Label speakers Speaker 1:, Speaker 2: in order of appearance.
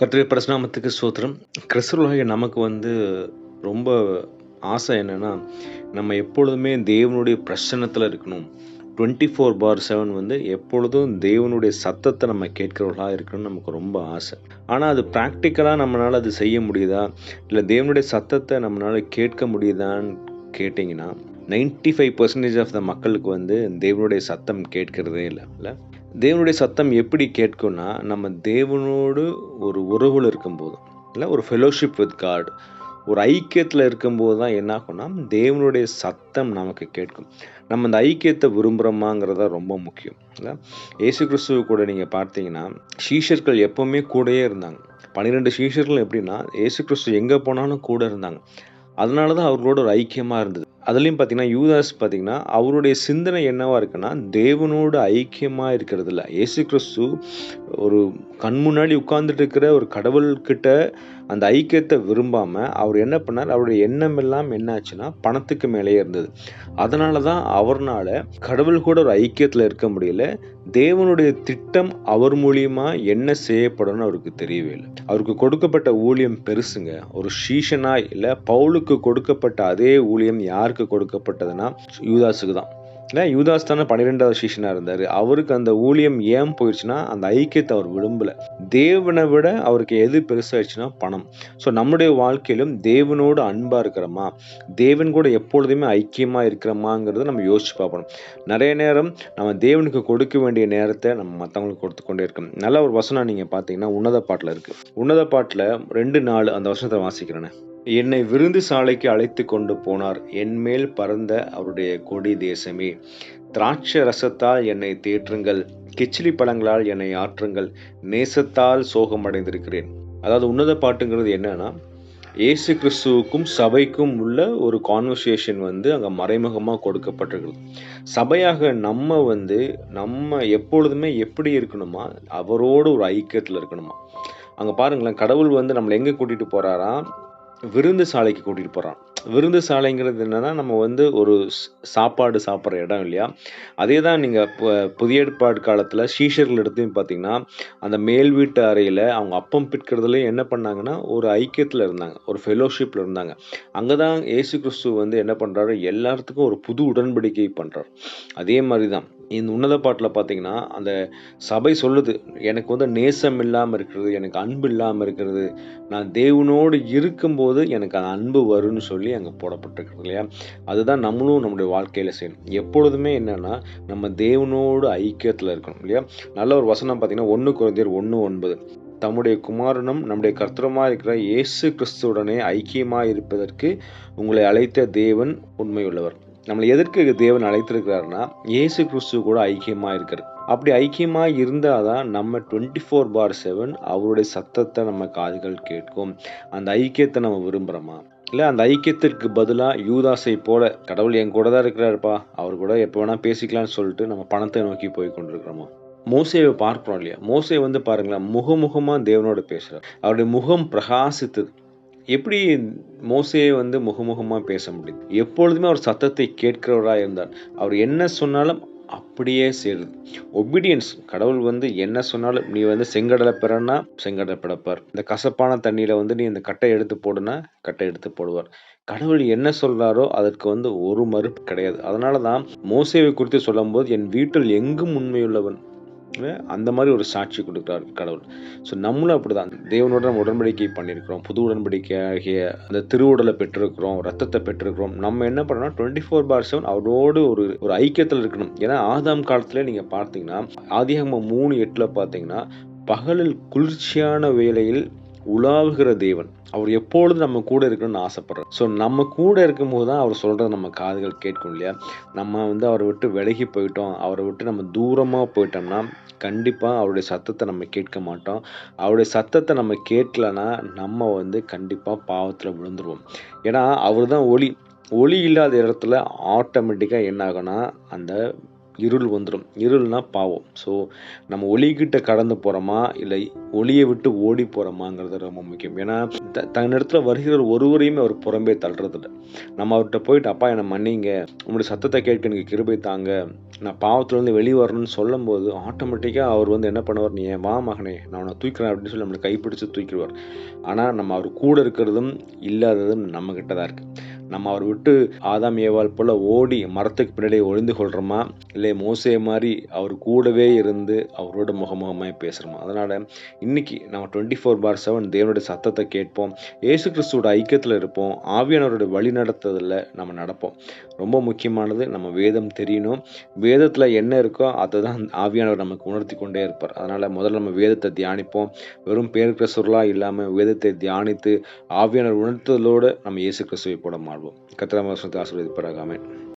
Speaker 1: கர்த்தருடைய பரிசுநாமத்துக்கு ஸ்தோத்திரம். கிறிஸ்தவர்களாகிய நமக்கு ரொம்ப ஆசை என்னன்னா, நம்ம எப்பொழுதுமே தேவனுடைய பிரசன்னத்துல இருக்கணும். 24/7 எப்பொழுதும் தேவனுடைய சத்தத்த நம்ம கேட்கிறவர்களா இருக்கணும்னு நமக்கு ரொம்ப ஆசை. ஆனா, அது பிராக்டிகலா நம்மனால அது செய்ய முடியுதா? இல்ல தேவனுடைய சத்தத்த நம்மனால கேட்க முடியுதான்னு கேட்டீங்கன்னா, 95% ஆஃப் த மக்களுக்கு தேவனுடைய சத்தம் கேட்கிறதே இல்ல. தேவனுடைய சத்தம் எப்படி கேட்கும்னா, நம்ம தேவனோடு ஒரு உறவுல இருக்கும்போது, இல்ல ஒரு ஃபெலோஷிப் வித் காட், ஒரு ஐக்கியத்துல இருக்கும்போது தான் என்ன ஆகும்னா, தேவனுடைய சத்தம் நமக்கு கேட்கும். நம்ம அந்த ஐக்கியத்த விரும்புறோமாங்கிறது தான் ரொம்ப முக்கியம். இல்ல, இயேசு கிறிஸ்துவ கூட நீங்க பார்த்தீங்கன்னா, சீஷர்கள் எப்பவுமே கூடயே இருந்தாங்க. 12 சீஷர்கள் எப்படின்னா, இயேசு கிறிஸ்து எங்க போனாலும் கூட இருந்தாங்க. அதனால தான் அவர்களோட ஒரு ஐக்கியமா இருந்தது. அதுலயும் பார்த்தீங்கன்னா, யூதாஸ் பார்த்தீங்கன்னா, அவருடைய சிந்தனை என்னவா இருக்குன்னா, தேவனோடு ஐக்கியமா இருக்கிறது இல்ல. இயேசு கிறிஸ்து ஒரு கண் முன்னாடி உட்கார்ந்துட்டு இருக்கிற ஒரு கடவுள்கிட்ட அந்த ஐக்கியத்த விரும்பாம, அவர் என்ன பண்ணார், அவருடைய எண்ணம் எல்லாம் என்ன ஆச்சுன்னா, பணத்துக்கு மேலேயே இருந்தது. அதனால தான் அவர்னால கடவுள் கூட ஒரு ஐக்கியத்துல இருக்க முடியல. தேவனுடைய திட்டம் அவர் மூலியமா என்ன செய்யப்படும்னு அவருக்கு தெரியவே இல்ல. அவருக்கு கொடுக்கப்பட்ட ஊழியம் பெருசுங்க. ஒரு சீஷனாய் இல்ல பவுலுக்கு கொடுக்கப்பட்ட அதே ஊழியம் யாருக்கு கொடுக்கப்பட்டதுன்னா, யூதாஸுக்கு தான். இல்ல யூதாஸ் தானே 12வது சீஷனா இருந்தாரு. அவருக்கு அந்த ஊழியம் ஏன் போயிருச்சுன்னா, அந்த ஐக்கியத்த அவர் விரும்பல. தேவன விட அவருக்கு எது பெருசாயிருச்சுன்னா பணம். ஸோ நம்முடைய வாழ்க்கையிலும் தேவனோடு அன்பா இருக்கிறோமா? தேவன் கூட எப்பொழுதுமே ஐக்கியமா இருக்கிறோமாங்கிறத நம்ம யோசிச்சு பார்க்கணும். நெறைய நேரம் நம்ம தேவனுக்கு கொடுக்க வேண்டிய நேரத்த நம்ம மத்தவங்களுக்கு கொடுத்து கொண்டே இருக்கோம். நல்ல ஒரு வசனம் நீங்க பார்த்தீங்கன்னா, உன்னத பாட்டுல இருக்கு. உன்னத பாட்டுல 2:4 அந்த வசனத்த வாசிக்கிறேனே. என்னை விருந்து சாலைக்கு அழைத்துக் கொண்டு போனார். என்மேல் பறந்த அவருடைய கொடி தேசமே! திராட்சை ரசத்தால் என்னை தேற்றுங்கள். கிச்சிலி பழங்களால் என்னை ஆற்றுங்கள். நேசத்தால் சோகமடைந்திருக்கிறேன். அதாவது உன்னத பாட்டுங்கிறது என்னன்னா, இயேசு கிறிஸ்துவுக்கும் சபைக்கும் உள்ள ஒரு கான்வர்சேஷன் அங்க மறைமுகமா கொடுக்கப்பட்டிருக்குது. சபையாக நம்ம எப்பொழுதுமே எப்படி இருக்கணுமா? அவரோடு ஒரு ஐக்கியத்துல இருக்கணுமா? அங்க பாருங்களேன், கடவுள் நம்மள எங்க கூட்டிட்டு போறாராம்? விருந்து சாலைக்கு கூட்டிட்டு போறான். விருந்து சாலைங்கிறது என்னன்னா, நம்ம ஒரு சாப்பாடு சாப்பிடுற இடம் இல்லையா? அதே தான் நீங்க புதிய ஏற்பாடு காலத்துல சீஷர்கள் எடுத்தையும் பார்த்தீங்கன்னா, அந்த மேல் வீட்டு அறையில அவங்க அப்பம் பிட்கிறதுலயும் என்ன பண்ணாங்கன்னா, ஒரு ஐக்கியத்துல இருந்தாங்க. ஒரு ஃபெலோஷிப்ல இருந்தாங்க. அங்க தான் இயேசு கிறிஸ்து என்ன பண்றாரு, எல்லாத்துக்கும் ஒரு புது உடன்படிக்கை பண்றார். அதே மாரி தான் இந்த உன்னத பாட்டுல பார்த்தீங்கன்னா, அந்த சபை சொல்லுது, எனக்கு நேசம் இல்லாம இருக்கிறது, எனக்கு அன்பு இல்லாம இருக்கிறது. நான் தேவனோடு இருக்கும்போது எனக்கு அந்த அன்பு வரும்னு சொல்லி அங்க போடப்பட்டிருக்கிறது இல்லையா? அதுதான் நம்மளும் நம்முடைய வாழ்க்கையில செய்யணும். எப்பொழுதுமே என்னன்னா, நம்ம தேவனோடு ஐக்கியத்துல இருக்கணும் இல்லையா? நல்ல ஒரு வசனம் பார்த்தீங்கன்னா, 1 கொரிந்தியர் 1:9 தம்முடைய குமாரனும் நம்முடைய கர்த்தருமாய் இருக்கிற இயேசு கிறிஸ்துவுடனே ஐக்கியமாய் இருப்பதற்கு உங்களை அழைத்த தேவன் உண்மையுள்ளவர். நம்மள எதற்கு தேவன் அழைத்திருக்கிறார்னா, இயேசு கிறிஸ்து கூட ஐக்கியமா இருக்கிறது. அப்படி ஐக்கியமா இருந்தா தான் நம்ம 24/7 அவருடைய சத்தத்த நம்ம காதுகள் கேட்கும். அந்த ஐக்கியத்த நம்ம விரும்புறோமா? இல்ல அந்த ஐக்கியத்திற்கு பதிலா யூதாசை போல கடவுள் என் கூட தான் இருக்கிறாருப்பா, அவர் கூட எப்ப வேணா பேசிக்கலாம்னு சொல்லிட்டு நம்ம பணத்தை நோக்கி போய் கொண்டிருக்கிறோமா? மோசேவ பார்க்கிறோம் இல்லையா? மோசே பாருங்களேன், முகமுகமா தேவனோடு பேசுறார். அவருடைய முகம் பிரகாசித்தது. எப்படி மோசே முகமுகமா பேச முடியும்? எப்பொழுதுமே அவர் சத்தத்தை கேட்கிறவரா இருந்தார். அவர் என்ன சொன்னாலும் அப்படியே செய்றது. ஒபீடியன்ஸ். கடவுள் என்ன சொன்னாலும், நீ செங்கடல பிறன்னா செங்கடல பிளப்பார். இந்த கசப்பான தண்ணீல நீ இந்த கட்டைய எடுத்து போடுன்னா, கட்டைய எடுத்து போடுவார். கடவுள் என்ன சொல்றாரோ அதற்கு ஒரு மறுப்பு கிடையாது. அதனால தான் மோசேவை குறித்து சொல்லும்போது, என் வீட்டில் எங்கும் உண்மையுள்ளவன். அந்த மாரி ஒரு சாட்சி குடுக்கிறார் கடவுள். ஸோ நம்மளும் அப்படிதான். தேவனோட நம்ம உடன்படிக்கை பண்ணியிருக்கிறோம். புது உடன்படிக்கை ஆகிய அந்த திருவுடல பெற்றிருக்கிறோம். ரத்தத்த பெற்றிருக்கிறோம். நம்ம என்ன பண்ணணும்னா 24/7 அவரோடு ஒரு ஒரு ஐக்கியத்துல இருக்கணும். ஏன்னா ஆதாம் காலத்திலே நீங்க பார்த்தீங்கன்னா, ஆதியாகமம் 3:8 பார்த்தீங்கன்னா, பகலில் குளிர்ச்சியான வேளையில் உலாவுகிற தேவன். அவர் எப்பொழுதும் நம்ம கூட இருக்கணும்னு ஆசைப்படுறார். ஸோ நம்ம கூட இருக்கும்போது தான் அவர் சொல்றத நம்ம காதுகள் கேட்கும் இல்லையா? நம்ம அவர விட்டு விலகி போயிட்டோம். அவர விட்டு நம்ம தூரமா போயிட்டோம்னா, கண்டிப்பா அவருடைய சத்தத்த நம்ம கேட்க மாட்டோம். அவருடைய சத்தத்த நம்ம கேட்கலன்னா, நம்ம கண்டிப்பா பாவத்துல விழுந்துருவோம். ஏன்னா, அவரு தான் ஒளி. ஒளி இல்லாத இடத்துல ஆட்டோமேட்டிக்கா என்ன ஆகும்னா, அந்த இருள் வந்துடும். இருள்னா பாவம். ஸோ நம்ம ஒளிகிட்ட கடந்து போகிறோமா இல்லை ஒளியை விட்டு ஓடி போகிறோமாங்கிறது ரொம்ப முக்கியம். ஏன்னா தன்னிடத்துல வருகிற ஒருவரையுமே அவர் புறம்பே தள்ளுறதில்ல. நம்ம அவர்கிட்ட போயிட்டு, அப்பா என்னை மன்னிங்க, உங்களுடைய சத்தத்தை கேட்க எனக்கு கிருபை தாங்க, நான் பாவத்திலேருந்து வெளியே வரணும்னு சொல்லும்போது ஆட்டோமேட்டிக்காக அவர் வந்து என்ன பண்ணுவார், நீ வா மகனே நான் உன்னை தூக்கிறேன் அப்படின்னு சொல்லி நம்மளை கைப்பிடிச்சு தூக்கிடுவார். ஆனால் நம்ம அவர் கூட இருக்கிறதும் இல்லாததும் நம்மக்கிட்ட தான் இருக்குது. நம்ம அவர் விட்டு ஆதாம் ஏவாள் போல் ஓடி மரத்துக்கு பின்னாடி ஒளிந்து கொள்கிறோமா, இல்லை மோசே மாதிரி அவர் கூடவே இருந்து அவரோட முகமுகமாய் பேசுகிறோமா? அதனால் இன்னைக்கு நம்ம 24/7 தேவனுடைய சத்தத்தை கேட்போம், இயேசு கிறிஸ்துவோட ஐக்கியத்தில் இருப்போம், ஆவியானவருடைய வழி நடத்துறதில் நம்ம நடப்போம். ரொம்ப முக்கியமானது நம்ம வேதம் தெரியணும். வேதத்தில் என்ன இருக்கோ அதை தான் ஆவியானவர் நமக்கு உணர்த்தி கொண்டே இருப்பார். அதனால் முதல்ல நம்ம வேதத்தை தியானிப்போம். வெறும் பேர் கிறிஸ்துவர்களாக இல்லாமல் வேதத்தை தியானித்து ஆவியானவர் உணர்த்துதலோடு நம்ம இயேசு கிறிஸ்துவை போட மாறுவோம். கர்த்தர் நம்மை ஆசீர்வதிப்பாராக. ஆமென்.